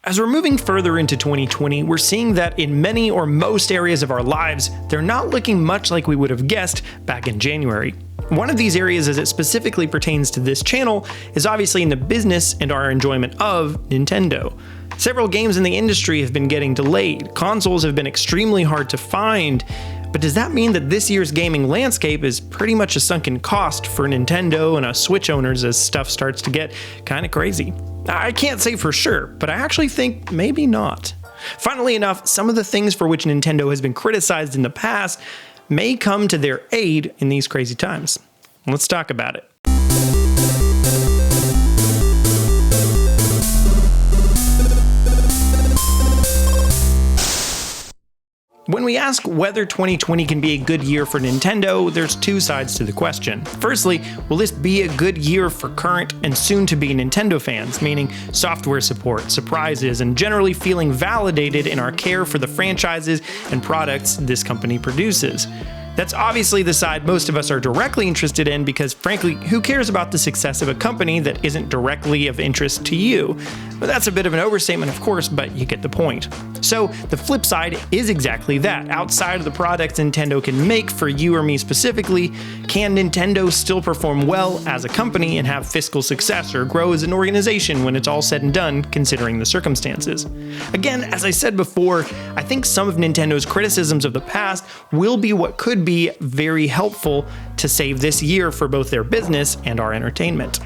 As we're moving further into 2020, we're seeing that in many or most areas of our lives, they're not looking much like we would have guessed back in January. One of these areas as it specifically pertains to this channel is obviously in the business and our enjoyment of Nintendo. Several games in the industry have been getting delayed, consoles have been extremely hard to find, but does that mean that this year's gaming landscape is pretty much a sunken cost for Nintendo and us Switch owners as stuff starts to get kinda crazy? I can't say for sure, but I actually think maybe not. Funnily enough, some of the things for which Nintendo has been criticized in the past may come to their aid in these crazy times. Let's talk about it. When we ask whether 2020 can be a good year for Nintendo, there's two sides to the question. Firstly, will this be a good year for current and soon-to-be Nintendo fans, meaning software support, surprises, and generally feeling validated in our care for the franchises and products this company produces? That's obviously the side most of us are directly interested in because, frankly, who cares about the success of a company that isn't directly of interest to you? Well, that's a bit of an overstatement, of course, but you get the point. So the flip side is exactly that. Outside of the products Nintendo can make for you or me specifically, can Nintendo still perform well as a company and have fiscal success or grow as an organization when it's all said and done, considering the circumstances? Again, as I said before, I think some of Nintendo's criticisms of the past will be what could be very helpful to save this year for both their business and our entertainment.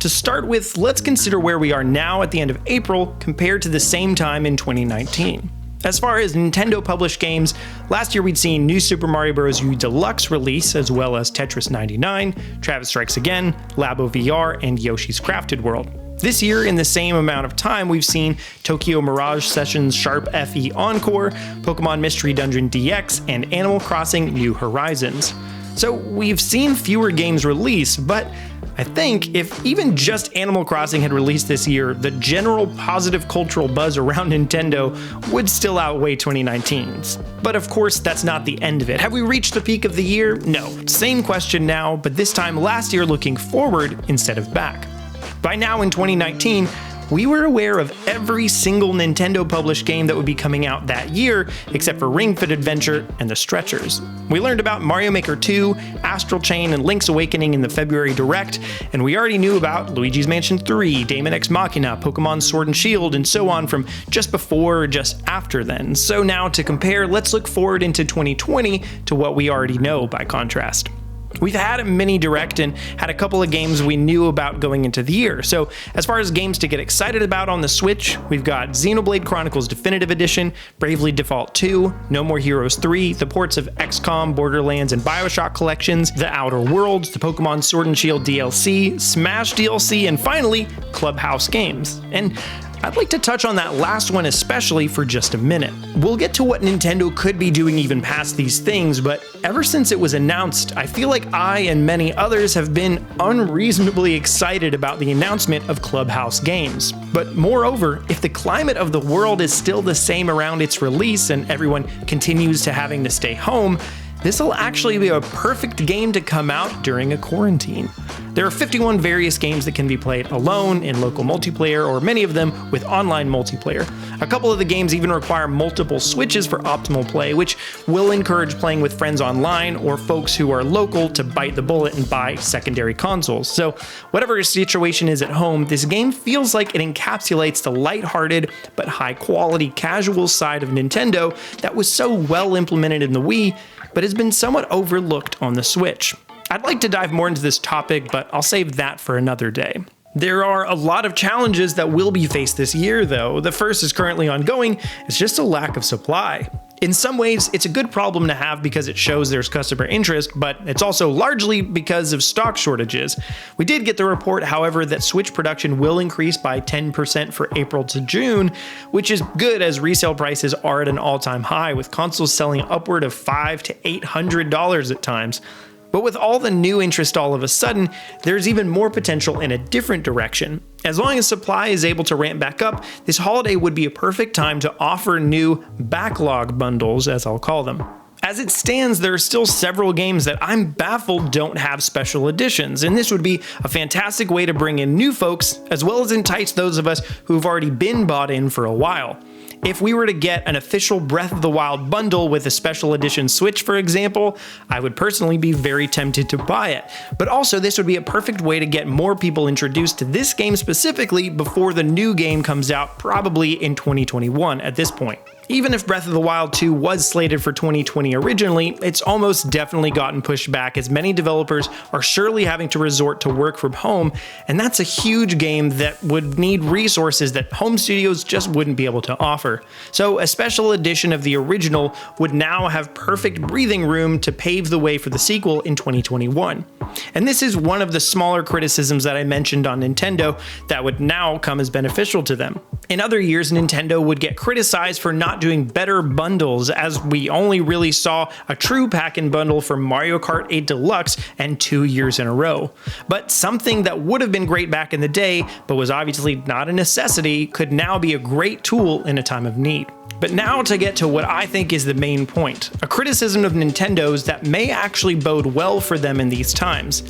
To start with, let's consider where we are now at the end of April compared to the same time in 2019. As far as Nintendo published games, last year we'd seen New Super Mario Bros. U Deluxe release, as well as Tetris 99, Travis Strikes Again, Labo VR, and Yoshi's Crafted World. This year, in the same amount of time, we've seen Tokyo Mirage Sessions Sharp FE Encore, Pokemon Mystery Dungeon DX, and Animal Crossing New Horizons. So we've seen fewer games release, but I think if even just Animal Crossing had released this year, the general positive cultural buzz around Nintendo would still outweigh 2019's. But of course, that's not the end of it. Have we reached the peak of the year? No. Same question now, but this time last year looking forward instead of back. By now in 2019, we were aware of every single Nintendo published game that would be coming out that year, except for Ring Fit Adventure and The Stretchers. We learned about Mario Maker 2, Astral Chain, and Link's Awakening in the February Direct, and we already knew about Luigi's Mansion 3, Daemon X Machina, Pokemon Sword and Shield, and so on from just before or just after then. So now to compare, let's look forward into 2020 to what we already know by contrast. We've had a mini direct and had a couple of games we knew about going into the year. So as far as games to get excited about on the Switch, we've got Xenoblade Chronicles Definitive Edition, Bravely Default 2, No More Heroes 3, the ports of XCOM, Borderlands, and BioShock collections, The Outer Worlds, the Pokemon Sword and Shield DLC, Smash DLC, and finally, Clubhouse games. And I'd like to touch on that last one especially for just a minute. We'll get to what Nintendo could be doing even past these things, but ever since it was announced, I feel like I and many others have been unreasonably excited about the announcement of Clubhouse games. But moreover, if the climate of the world is still the same around its release and everyone continues to having to stay home, this will actually be a perfect game to come out during a quarantine. There are 51 various games that can be played alone, in local multiplayer, or many of them with online multiplayer. A couple of the games even require multiple Switches for optimal play, which will encourage playing with friends online or folks who are local to bite the bullet and buy secondary consoles. So whatever your situation is at home, this game feels like it encapsulates the lighthearted but high-quality casual side of Nintendo that was so well implemented in the Wii, but has been somewhat overlooked on the Switch. I'd like to dive more into this topic, but I'll save that for another day. There are a lot of challenges that will be faced this year, though. The first is currently ongoing, it's just a lack of supply. In some ways, it's a good problem to have because it shows there's customer interest, but it's also largely because of stock shortages. We did get the report, however, that Switch production will increase by 10% for April to June, which is good as resale prices are at an all-time high, with consoles selling upward of $500 to $800 at times. But with all the new interest all of a sudden, there's even more potential in a different direction. As long as supply is able to ramp back up, this holiday would be a perfect time to offer new backlog bundles, as I'll call them. As it stands, there are still several games that I'm baffled don't have special editions, and this would be a fantastic way to bring in new folks, as well as entice those of us who've already been bought in for a while. If we were to get an official Breath of the Wild bundle with a special edition Switch, for example, I would personally be very tempted to buy it. But also, this would be a perfect way to get more people introduced to this game specifically before the new game comes out, probably in 2021 at this point. Even if Breath of the Wild 2 was slated for 2020 originally, it's almost definitely gotten pushed back as many developers are surely having to resort to work from home, and that's a huge game that would need resources that home studios just wouldn't be able to offer. So a special edition of the original would now have perfect breathing room to pave the way for the sequel in 2021. And this is one of the smaller criticisms that I mentioned on Nintendo that would now come as beneficial to them. In other years, Nintendo would get criticized for not doing better bundles, as we only really saw a true pack-in bundle for Mario Kart 8 Deluxe and 2 years in a row. But something that would have been great back in the day, but was obviously not a necessity, could now be a great tool in a time of need. But now to get to what I think is the main point, a criticism of Nintendo's that may actually bode well for them in these times.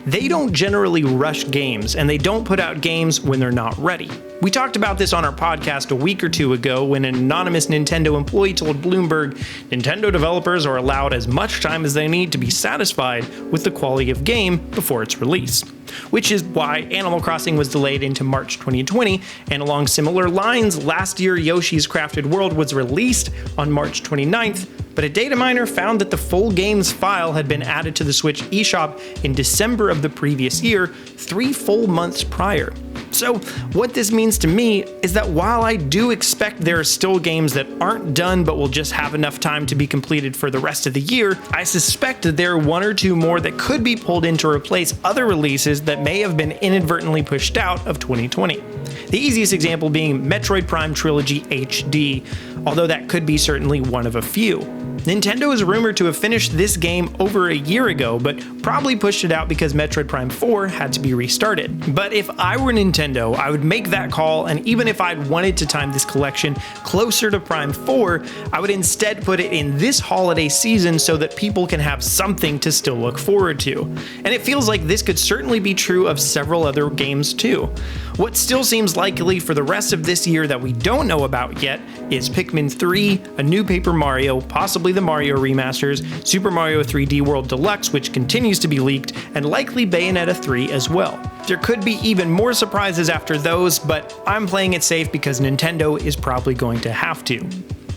They don't generally rush games, and they don't put out games when they're not ready. We talked about this on our podcast a week or two ago when an anonymous Nintendo employee told Bloomberg, Nintendo developers are allowed as much time as they need to be satisfied with the quality of game before its release. Which is why Animal Crossing was delayed into March 2020, and along similar lines, last year Yoshi's Crafted World was released on March 29th, but a data miner found that the full game's file had been added to the Switch eShop in December of the previous year, 3 full months prior. So what this means to me is that while I do expect there are still games that aren't done but will just have enough time to be completed for the rest of the year, I suspect that there are 1 or 2 more that could be pulled in to replace other releases that may have been inadvertently pushed out of 2020. The easiest example being Metroid Prime Trilogy HD, although that could be certainly one of a few. Nintendo is rumored to have finished this game over a year ago, but probably pushed it out because Metroid Prime 4 had to be restarted. But if I were Nintendo, I would make that call, and even if I'd wanted to time this collection closer to Prime 4, I would instead put it in this holiday season so that people can have something to still look forward to. And it feels like this could certainly be true of several other games too. What still seems likely for the rest of this year that we don't know about yet is Pikmin 3, a new Paper Mario, possibly the Mario remasters, Super Mario 3D World Deluxe, which continues to be leaked, and likely Bayonetta 3 as well. There could be even more surprises after those, but I'm playing it safe because Nintendo is probably going to have to.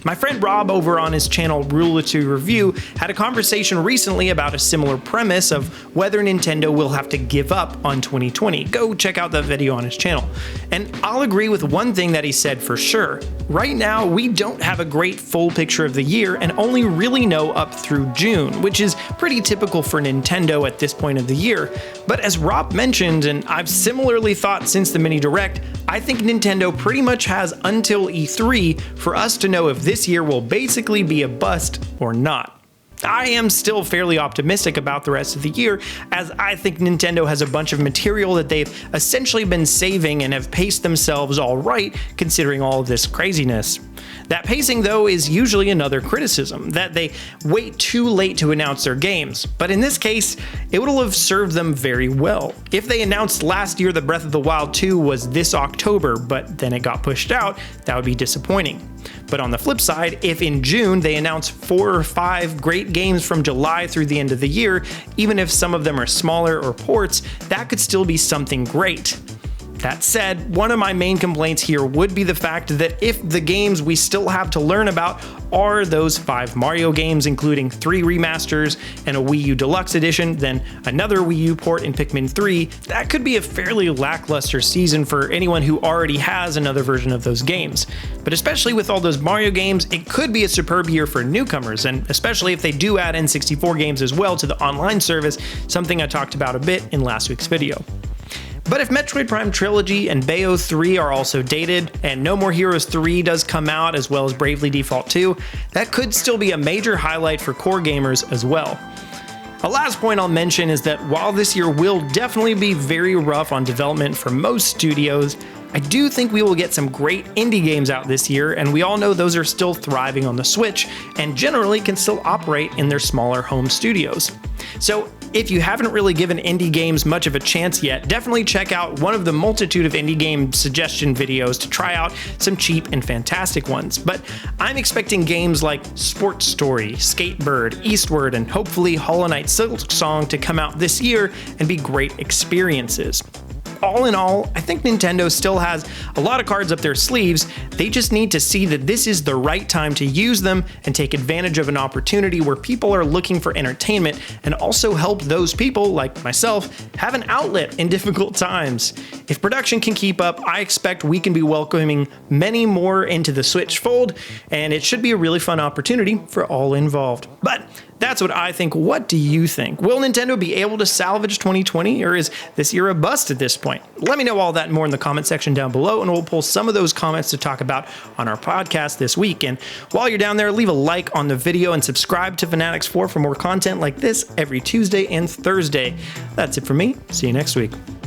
My friend Rob over on his channel Rulitude Review had a conversation recently about a similar premise of whether Nintendo will have to give up on 2020. Go check out that video on his channel. And I'll agree with one thing that he said for sure. Right now, we don't have a great full picture of the year and only really know up through June, which is pretty typical for Nintendo at this point of the year. But as Rob mentioned, and I've similarly thought since the mini direct, I think Nintendo pretty much has until E3 for us to know if this year will basically be a bust or not. I am still fairly optimistic about the rest of the year, as I think Nintendo has a bunch of material that they've essentially been saving and have paced themselves all right considering all of this craziness. That pacing, though, is usually another criticism, that they wait too late to announce their games, but in this case, it would have served them very well. If they announced last year that Breath of the Wild 2 was this October, but then it got pushed out, that would be disappointing. But on the flip side, if in June they announce 4 or 5 great games from July through the end of the year, even if some of them are smaller or ports, that could still be something great. That said, one of my main complaints here would be the fact that if the games we still have to learn about are those 5 Mario games, including 3 remasters and a Wii U Deluxe Edition, then another Wii U port in Pikmin 3, that could be a fairly lackluster season for anyone who already has another version of those games. But especially with all those Mario games, it could be a superb year for newcomers, and especially if they do add N64 games as well to the online service, something I talked about a bit in last week's video. But if Metroid Prime Trilogy and Bayo 3 are also dated, and No More Heroes 3 does come out as well as Bravely Default 2, that could still be a major highlight for core gamers as well. A last point I'll mention is that while this year will definitely be very rough on development for most studios, I do think we will get some great indie games out this year, and we all know those are still thriving on the Switch and generally can still operate in their smaller home studios. So if you haven't really given indie games much of a chance yet, definitely check out one of the multitude of indie game suggestion videos to try out some cheap and fantastic ones. But I'm expecting games like Sports Story, Skatebird, Eastward, and hopefully Hollow Knight Silksong to come out this year and be great experiences. All in all, I think Nintendo still has a lot of cards up their sleeves. They just need to see that this is the right time to use them and take advantage of an opportunity where people are looking for entertainment and also help those people, like myself, have an outlet in difficult times. If production can keep up, I expect we can be welcoming many more into the Switch fold, and it should be a really fun opportunity for all involved. But that's what I think. What do you think? Will Nintendo be able to salvage 2020, or is this year a bust at this point? Let me know all that and more in the comment section down below, and we'll pull some of those comments to talk about on our podcast this week. And while you're down there, leave a like on the video and subscribe to Fanatix Four for more content like this every Tuesday and Thursday. That's it for me. See you next week.